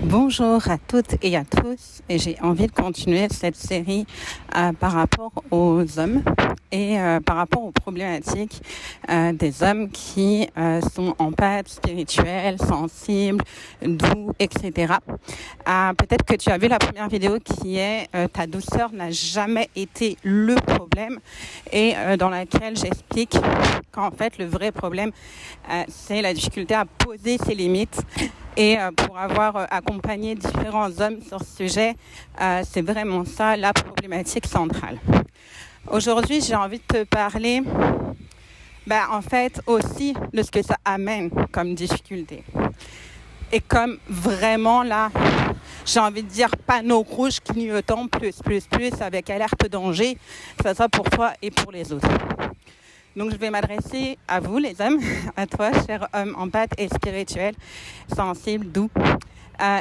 Bonjour à toutes et à tous, et j'ai envie de continuer cette série par rapport aux hommes et par rapport aux problématiques des hommes qui sont empathes, spirituels, sensibles, doux, etc. Peut-être que tu as vu la première vidéo qui est ta douceur n'a jamais été le problème, et dans laquelle j'explique qu'en fait le vrai problème c'est la difficulté à poser ses limites. Et pour avoir accompagné différents hommes sur ce sujet, c'est vraiment ça la problématique centrale. Aujourd'hui, j'ai envie de te parler en fait aussi de ce que ça amène comme difficulté. Et comme vraiment là, j'ai envie de dire panneau rouge clignotant plus avec alerte danger, ça sera pour toi et pour les autres. Donc, je vais m'adresser à vous, les hommes, à toi, cher homme empathe et spirituel, sensible, doux.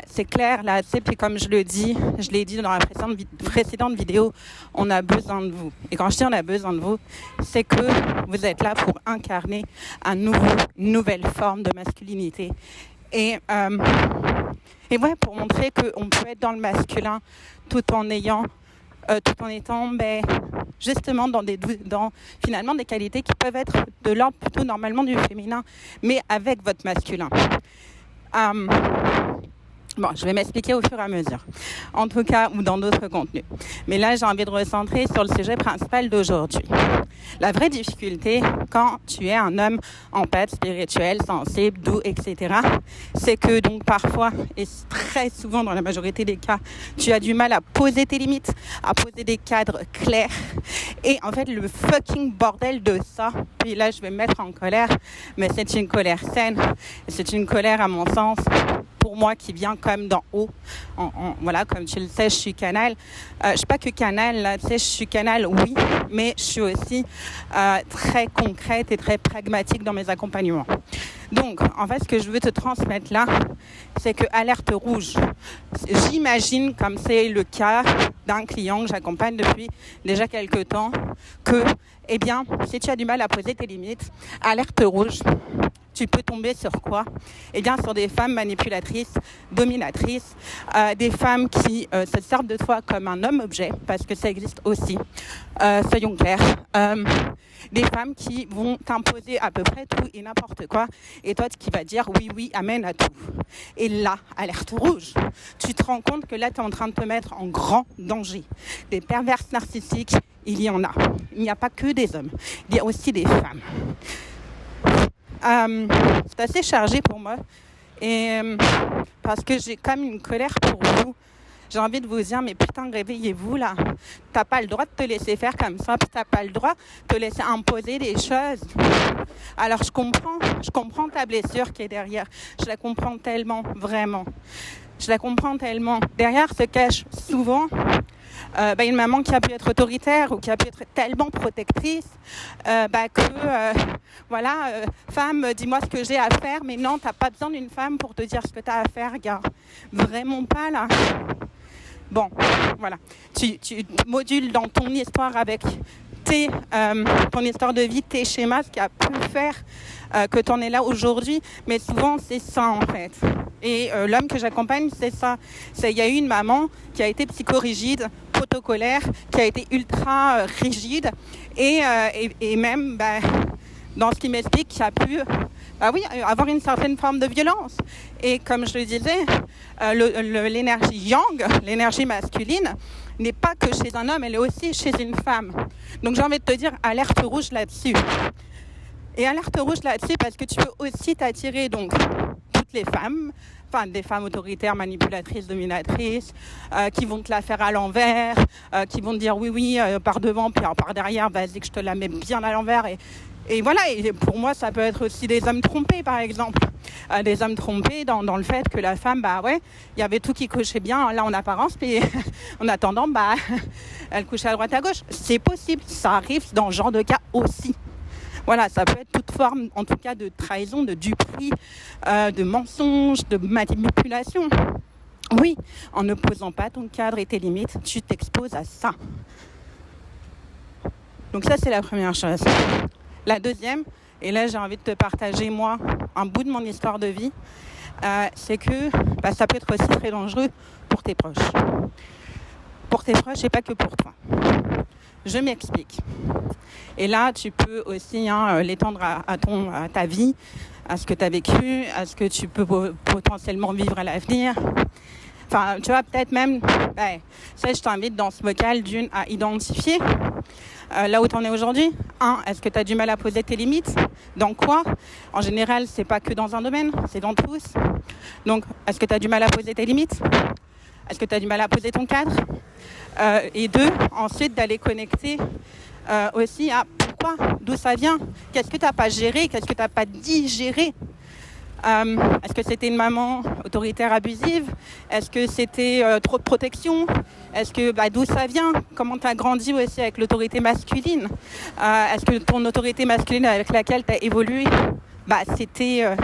C'est clair, là, tu sais, puis comme je l'ai dit dans la précédente vidéo, on a besoin de vous. Et quand je dis on a besoin de vous, c'est que vous êtes là pour incarner une nouvelle forme de masculinité. Et pour montrer qu'on peut être dans le masculin tout en étant justement finalement des qualités qui peuvent être de l'ordre plutôt normalement du féminin, mais avec votre masculin. Je vais m'expliquer au fur et à mesure, en tout cas, ou dans d'autres contenus. Mais là, j'ai envie de recentrer sur le sujet principal d'aujourd'hui. La vraie difficulté, quand tu es un homme empathe, spirituel, sensible, doux, etc., c'est que donc parfois, et très souvent dans la majorité des cas, tu as du mal à poser tes limites, à poser des cadres clairs. Et en fait, le fucking bordel de ça, puis là, je vais me mettre en colère, mais c'est une colère saine, c'est une colère, à mon sens, pour moi qui vient comme d'en haut. Voilà, comme tu le sais, je suis canal. Je suis pas que canal, là, tu sais, je suis canal, oui, mais je suis aussi très concrète et très pragmatique dans mes accompagnements. Donc, en fait, ce que je veux te transmettre là, c'est que alerte rouge. J'imagine, comme c'est le cas d'un client que j'accompagne depuis déjà quelques temps, que, si tu as du mal à poser tes limites, alerte rouge. Tu peux tomber sur quoi ? Sur des femmes manipulatrices, dominatrices, des femmes qui se servent de toi comme un homme-objet, parce que ça existe aussi, soyons clairs. Des femmes qui vont t'imposer à peu près tout et n'importe quoi, et toi qui vas dire oui, amen à tout. Et là, alerte rouge, tu te rends compte que là, tu es en train de te mettre en grand danger. Des perverses narcissiques, il y en a. Il n'y a pas que des hommes, il y a aussi des femmes. C'est assez chargé pour moi et parce que j'ai comme une colère pour vous. J'ai envie de vous dire, mais putain, réveillez-vous là. T'as pas le droit de te laisser faire comme ça, puis t'as pas le droit de te laisser imposer des choses. Alors je comprends ta blessure qui est derrière. Je la comprends tellement, vraiment. Je la comprends tellement. Derrière se cache souvent une maman qui a pu être autoritaire ou qui a pu être tellement protectrice femme, dis-moi ce que j'ai à faire, mais non, t'as pas besoin d'une femme pour te dire ce que t'as à faire, gars. Vraiment pas, là. Bon, voilà. Tu modules dans ton histoire avec ton histoire de vie, tes schémas, ce qui a pu faire que tu en es là aujourd'hui, mais souvent c'est ça en fait. Et l'homme que j'accompagne, c'est ça. Il y a eu une maman qui a été psychorigide, protocolaire, qui a été ultra rigide et même dans ce qu'il m'explique, qui a pu avoir une certaine forme de violence. Et comme je le disais, l'énergie yang, l'énergie masculine, n'est pas que chez un homme, elle est aussi chez une femme. Donc j'ai envie de te dire, alerte rouge là-dessus. Et alerte rouge là-dessus parce que tu peux aussi t'attirer donc toutes les femmes, des femmes autoritaires, manipulatrices, dominatrices, qui vont te la faire à l'envers, qui vont te dire oui, par devant, puis par derrière, vas-y que je te la mets bien à l'envers. Et voilà, et pour moi, ça peut être aussi des hommes trompés, par exemple. Des hommes trompés dans le fait que la femme, il y avait tout qui cochait bien, là, en apparence, puis en attendant, elle couchait à droite, à gauche. C'est possible, ça arrive dans ce genre de cas aussi. Voilà, ça peut être toute forme, en tout cas, de trahison, de duperie, de mensonge, de manipulation. Oui, en ne posant pas ton cadre et tes limites, tu t'exposes à ça. Donc ça, c'est la première chose. La deuxième, et là j'ai envie de te partager moi un bout de mon histoire de vie, c'est que ça peut être aussi très dangereux pour tes proches. Pour tes proches et pas que pour toi. Je m'explique. Et là, tu peux aussi l'étendre à ta vie, à ce que tu as vécu, à ce que tu peux potentiellement vivre à l'avenir. Enfin, tu vois, peut-être même, ça, je t'invite dans ce vocal à identifier là où tu en es aujourd'hui. Est-ce que tu as du mal à poser tes limites? Dans quoi? En général, c'est pas que dans un domaine, c'est dans tous. Donc, est-ce que tu as du mal à poser tes limites? Est-ce que tu as du mal à poser ton cadre? Et 2, ensuite, d'aller connecter aussi à pourquoi, d'où ça vient, qu'est-ce que tu n'as pas géré, qu'est-ce que tu n'as pas digéré. Est-ce que c'était une maman autoritaire abusive? Est-ce que c'était trop de protection? Est-ce que d'où ça vient? Comment tu as grandi aussi avec l'autorité masculine? Est-ce que ton autorité masculine avec laquelle tu as évolué, c'était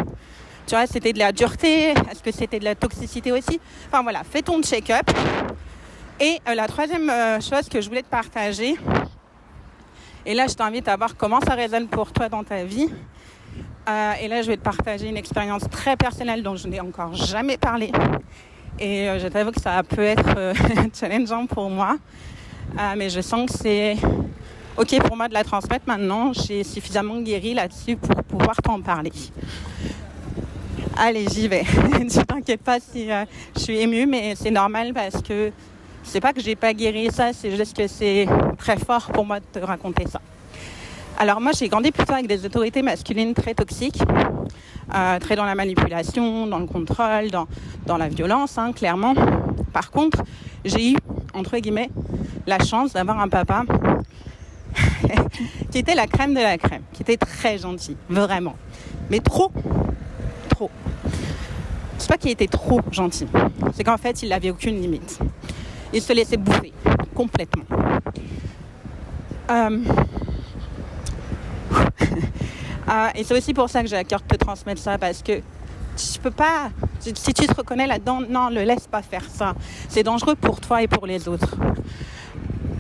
c'était de la dureté? Est-ce que c'était de la toxicité aussi? Enfin voilà, fais ton check-up. Et la troisième chose que je voulais te partager, et là je t'invite à voir comment ça résonne pour toi dans ta vie. Et là je vais te partager une expérience très personnelle dont je n'ai encore jamais parlé. Et je t'avoue que ça peut être challengeant pour moi. Mais je sens que c'est OK pour moi de la transmettre maintenant. J'ai suffisamment guéri là-dessus pour pouvoir t'en parler. Allez, j'y vais. Ne t'inquiète pas si je suis émue, mais c'est normal parce que c'est pas que j'ai pas guéri ça, c'est juste que c'est très fort pour moi de te raconter ça. Alors moi, j'ai grandi plutôt avec des autorités masculines très toxiques, très dans la manipulation, dans le contrôle, dans la violence, clairement. Par contre, j'ai eu, entre guillemets, la chance d'avoir un papa qui était la crème de la crème, qui était très gentil, vraiment. Mais trop. C'est pas qu'il était trop gentil, c'est qu'en fait, il n'avait aucune limite. Il se laissait bouffer, complètement. Et c'est aussi pour ça que j'ai à cœur de te transmettre ça, parce que tu peux pas, si tu te reconnais là-dedans, non, ne laisse pas faire ça. C'est dangereux pour toi et pour les autres.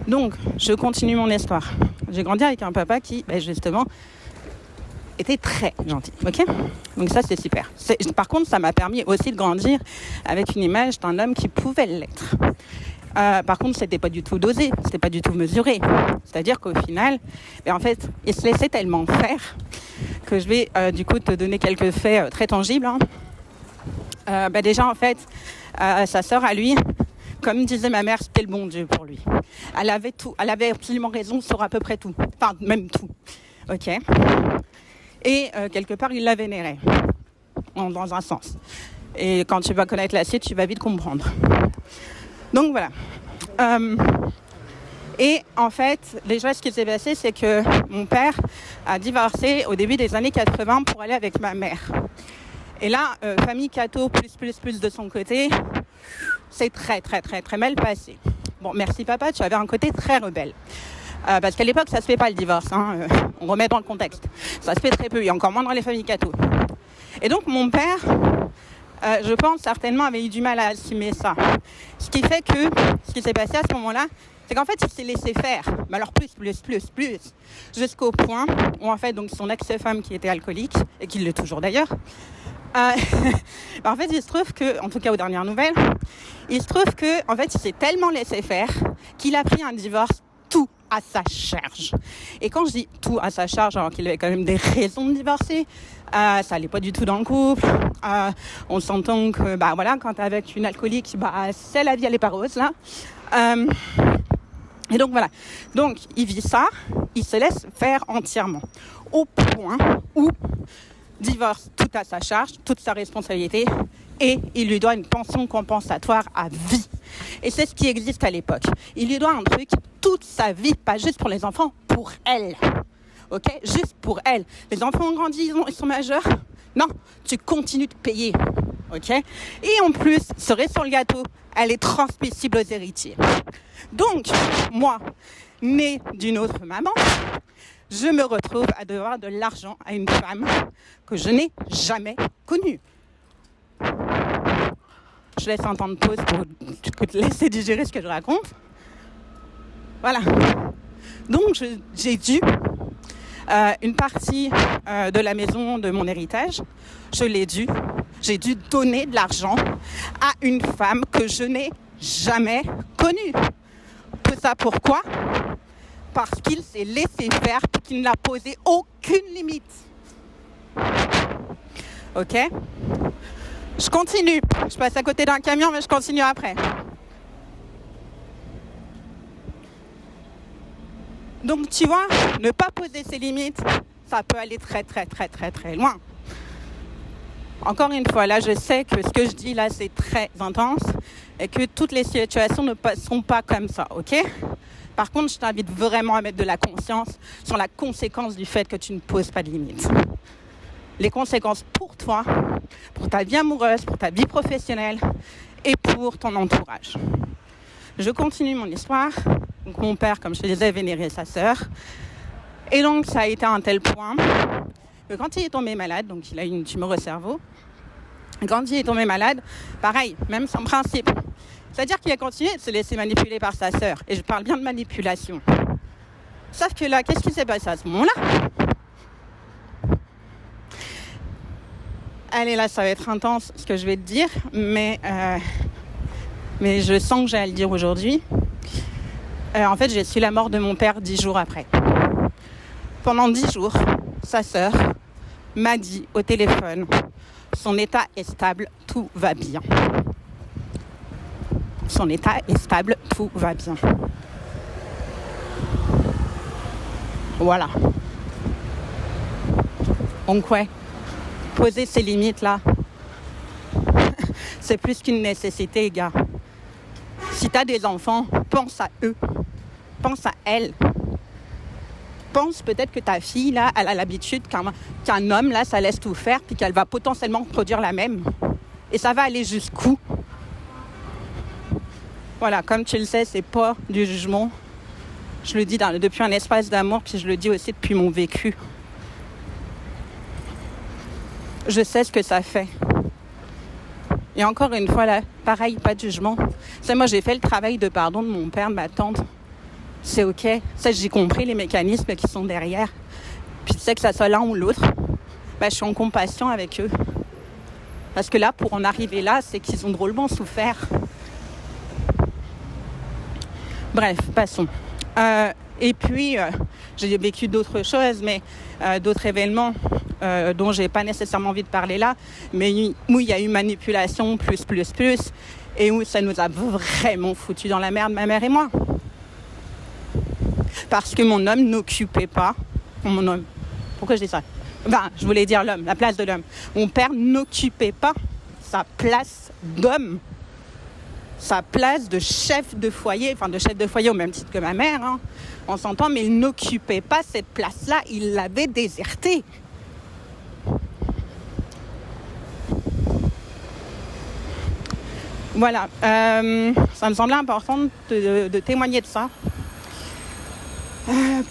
Donc, je continue mon histoire. J'ai grandi avec un papa qui, justement, était très gentil, ok? Donc ça, c'est super. Par contre, ça m'a permis aussi de grandir avec une image d'un homme qui pouvait l'être. Par contre, c'était pas du tout dosé, c'était pas du tout mesuré. C'est-à-dire qu'au final, en fait, il se laissait tellement faire que je vais du coup te donner quelques faits très tangibles. Déjà, en fait, sa sœur à lui, comme disait ma mère, c'était le bon Dieu pour lui. Elle avait tout, elle avait absolument raison sur à peu près tout, enfin même tout. Ok. Et quelque part, il la vénérait, dans un sens. Et quand tu vas connaître la suite, tu vas vite comprendre. Donc voilà. Et en fait, déjà, ce qui s'est passé, c'est que mon père a divorcé au début des années 80 pour aller avec ma mère. Et là, famille catho plus de son côté, c'est très, très, très, très mal passé. Bon, merci papa, tu avais un côté très rebelle. Parce qu'à l'époque, ça se fait pas le divorce. On remet dans le contexte. Ça se fait très peu, et encore moins dans les familles catho. Et donc, mon père, je pense certainement, avait eu du mal à assumer ça. Ce qui fait que, ce qui s'est passé à ce moment-là, c'est qu'en fait, il s'est laissé faire. Mais alors plus. Jusqu'au point où, en fait, donc son ex-femme qui était alcoolique, et qui l'est toujours d'ailleurs, en fait, il se trouve que, en tout cas aux dernières nouvelles, il se trouve que, en fait, il s'est tellement laissé faire qu'il a pris un divorce tout à sa charge. Et quand je dis tout à sa charge, alors qu'il avait quand même des raisons de divorcer, ça allait pas du tout dans le couple. On s'entend que, quand t'es avec une alcoolique, c'est la vie, elle est pas rose, là. Et donc voilà. Donc il vit ça, il se laisse faire entièrement, au point où divorce tout à sa charge, toute sa responsabilité, et il lui doit une pension compensatoire à vie. Et c'est ce qui existe à l'époque. Il lui doit un truc toute sa vie, pas juste pour les enfants, pour elle. Ok, juste pour elle. Les enfants ont grandi, ils sont majeurs. Non, tu continues de payer. Ok. Et en plus, cerise sur le gâteau, elle est transmissible aux héritiers. Donc, moi, née d'une autre maman, je me retrouve à devoir de l'argent à une femme que je n'ai jamais connue. Je laisse un temps de pause pour te laisser digérer ce que je raconte. Voilà. Donc, j'ai dû une partie de la maison de mon héritage, je l'ai dû j'ai dû donner de l'argent à une femme que je n'ai jamais connue. Tout ça pourquoi ? Parce qu'il s'est laissé faire et qu'il n'a posé aucune limite. Ok ? Je continue. Je passe à côté d'un camion, mais je continue après. Donc, tu vois, ne pas poser ses limites, ça peut aller très, très, très, très, très loin. Encore une fois, là, je sais que ce que je dis là, c'est très intense et que toutes les situations ne seront pas comme ça, ok ? Par contre, je t'invite vraiment à mettre de la conscience sur la conséquence du fait que tu ne poses pas de limites. Les conséquences pour toi, pour ta vie amoureuse, pour ta vie professionnelle et pour ton entourage. Je continue mon histoire. Donc, mon père, comme je te disais, vénérait sa sœur. Et donc, ça a été à un tel point que quand il est tombé malade, donc il a eu une tumeur au cerveau, quand il est tombé malade, pareil, même son principe. C'est-à-dire qu'il a continué de se laisser manipuler par sa sœur. Et je parle bien de manipulation. Sauf que là, qu'est-ce qui s'est passé à ce moment-là ? Allez, là, ça va être intense ce que je vais te dire, mais je sens que j'ai à le dire aujourd'hui. En fait, j'ai su la mort de mon père 10 jours après. Pendant 10 jours, sa sœur m'a dit au téléphone, son état est stable, tout va bien. Son état est stable, tout va bien. Voilà. Donc ouais, poser ses limites là, c'est plus qu'une nécessité, gars. Si t'as des enfants, pense à eux. Pense à elle. Pense peut-être que ta fille, là, elle a l'habitude qu'un homme, là, ça laisse tout faire, puis qu'elle va potentiellement produire la même. Et ça va aller jusqu'où ? Voilà, comme tu le sais, c'est pas du jugement. Je le dis depuis un espace d'amour, puis je le dis aussi depuis mon vécu. Je sais ce que ça fait. Et encore une fois, là, pareil, pas de jugement. C'est moi, j'ai fait le travail de pardon de mon père, de ma tante. C'est ok. Ça, j'ai compris les mécanismes qui sont derrière. Puis tu sais que ça soit l'un ou l'autre, je suis en compassion avec eux. Parce que là, pour en arriver là, c'est qu'ils ont drôlement souffert. Bref, passons. Et puis, j'ai vécu d'autres choses, mais d'autres événements dont j'ai pas nécessairement envie de parler là, mais où il y a eu manipulation plus, et où ça nous a vraiment foutu dans la merde, ma mère et moi. Parce que mon homme n'occupait pas, mon homme, pourquoi je dis ça ? Je voulais dire l'homme, la place de l'homme. Mon père n'occupait pas sa place d'homme, sa place de chef de foyer, de chef de foyer au même titre que ma mère, hein, on s'entend, mais il n'occupait pas cette place-là, il l'avait désertée. Voilà, ça me semblait important de témoigner de ça.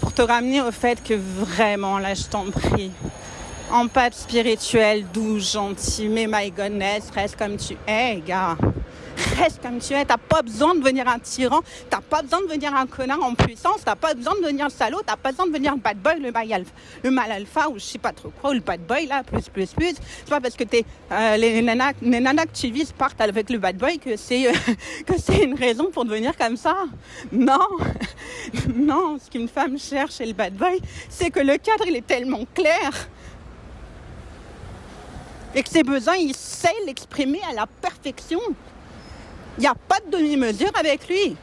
Pour te ramener au fait que vraiment, là, je t'en prie, empathie spirituelle, douce, gentil, mais my goodness, reste comme tu es, gars. Reste comme tu es, t'as pas besoin de devenir un tyran, t'as pas besoin de devenir un connard en puissance, t'as pas besoin de devenir le salaud, t'as pas besoin de devenir le bad boy, le mal alpha, ou je sais pas trop quoi, ou le bad boy là, plus. C'est pas parce que les nanas que tu vises partent avec le bad boy que c'est une raison pour devenir comme ça. Non, ce qu'une femme cherche chez le bad boy, c'est que le cadre il est tellement clair et que ses besoins, il sait l'exprimer à la perfection. Il n'y a pas de demi-mesure avec lui.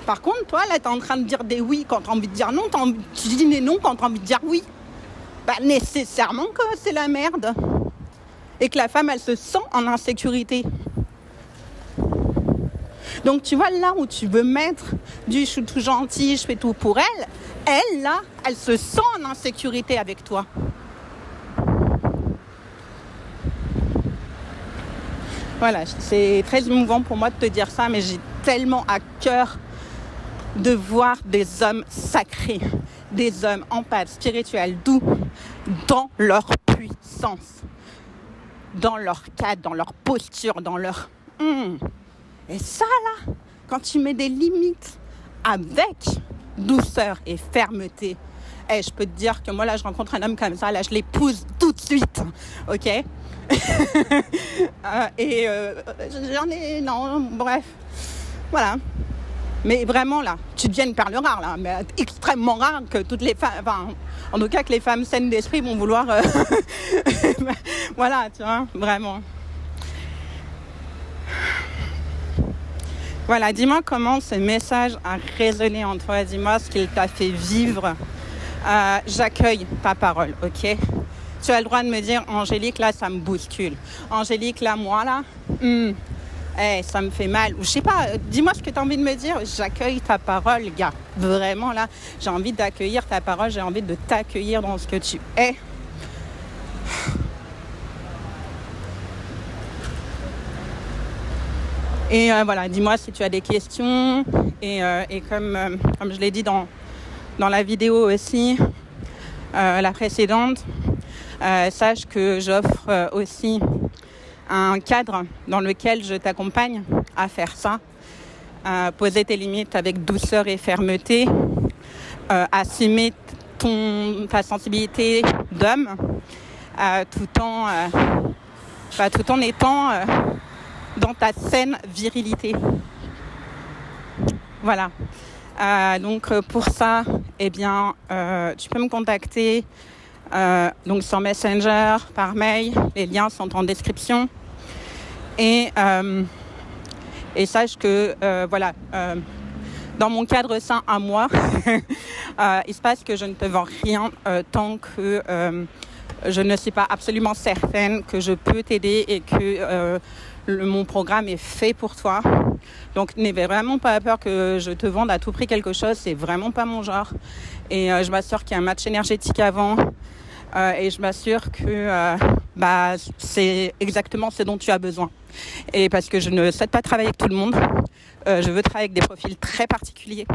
Par contre, toi, là, tu es en train de dire des oui quand tu as envie de dire non. Tu dis des non quand tu as envie de dire oui. Nécessairement que c'est la merde. Et que la femme, elle se sent en insécurité. Donc, tu vois, là où tu veux mettre du « je suis tout gentil, je fais tout pour elle », elle, là, elle se sent en insécurité avec toi. Voilà, c'est très émouvant pour moi de te dire ça, mais j'ai tellement à cœur de voir des hommes sacrés, des hommes empathes, spirituels, doux, dans leur puissance, dans leur cadre, dans leur posture, dans leur... Et ça, là, quand tu mets des limites avec douceur et fermeté, je peux te dire que moi, là, je rencontre un homme comme ça, là, je l'épouse tout de suite, ok ? J'en ai... Non, bref. Voilà. Mais vraiment, là, tu deviens une perle rare, là. Mais extrêmement rare que toutes les femmes... Enfin, en tout cas, que les femmes saines d'esprit vont vouloir... voilà, tu vois, vraiment. Voilà, dis-moi comment ce message a résonné en toi. Dis-moi ce qu'il t'a fait vivre. J'accueille ta parole, ok? Tu as le droit de me dire, Angélique, là, ça me bouscule. Angélique, là, moi, là, ça me fait mal. Ou je sais pas, dis-moi ce que tu as envie de me dire. J'accueille ta parole, gars. Vraiment, là, j'ai envie d'accueillir ta parole. J'ai envie de t'accueillir dans ce que tu es. Et voilà, dis-moi si tu as des questions. Et comme je l'ai dit dans la vidéo aussi, la précédente, sache que j'offre aussi un cadre dans lequel je t'accompagne à faire ça, poser tes limites avec douceur et fermeté, assumer ta sensibilité d'homme, tout en étant dans ta saine virilité. Voilà. Donc pour ça, eh bien, tu peux me contacter donc sur Messenger, par mail. Les liens sont en description. Et sache que voilà, dans mon cadre sain à moi, il se passe que je ne te vends rien tant que je ne suis pas absolument certaine que je peux t'aider et que mon programme est fait pour toi. Donc n'aie vraiment pas peur que je te vende à tout prix quelque chose, c'est vraiment pas mon genre. Et je m'assure qu'il y a un match énergétique avant. Et je m'assure que c'est exactement ce dont tu as besoin. Et parce que je ne souhaite pas travailler avec tout le monde, je veux travailler avec des profils très particuliers.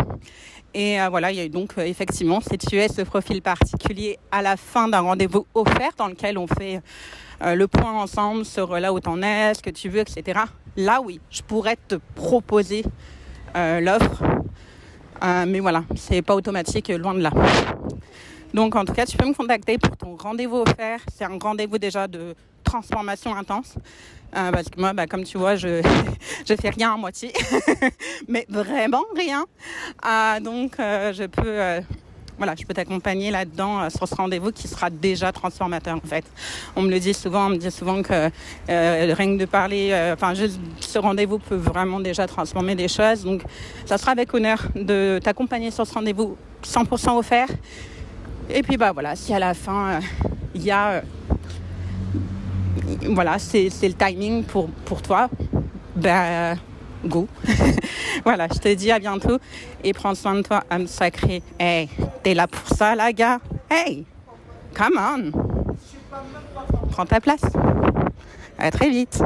Et voilà, il y a eu donc effectivement, si tu es ce profil particulier à la fin d'un rendez-vous offert dans lequel on fait le point ensemble sur là où t'en es, ce que tu veux, etc. Là, oui, je pourrais te proposer l'offre. Mais voilà, c'est pas automatique, loin de là. Donc, en tout cas, tu peux me contacter pour ton rendez-vous offert. C'est un rendez-vous déjà de transformation intense. Parce que moi, comme tu vois, je fais rien à moitié. Mais vraiment rien. Donc, je peux t'accompagner là-dedans sur ce rendez-vous qui sera déjà transformateur, en fait. On me dit souvent que rien que de parler, juste ce rendez-vous peut vraiment déjà transformer des choses. Donc, ça sera avec honneur de t'accompagner sur ce rendez-vous 100% offert. Et puis voilà, si à la fin il y a c'est le timing pour toi, go. Voilà, je te dis à bientôt et prends soin de toi, âme sacrée. Hey, t'es là pour ça là, gars? Hey, come on, prends ta place. À très vite.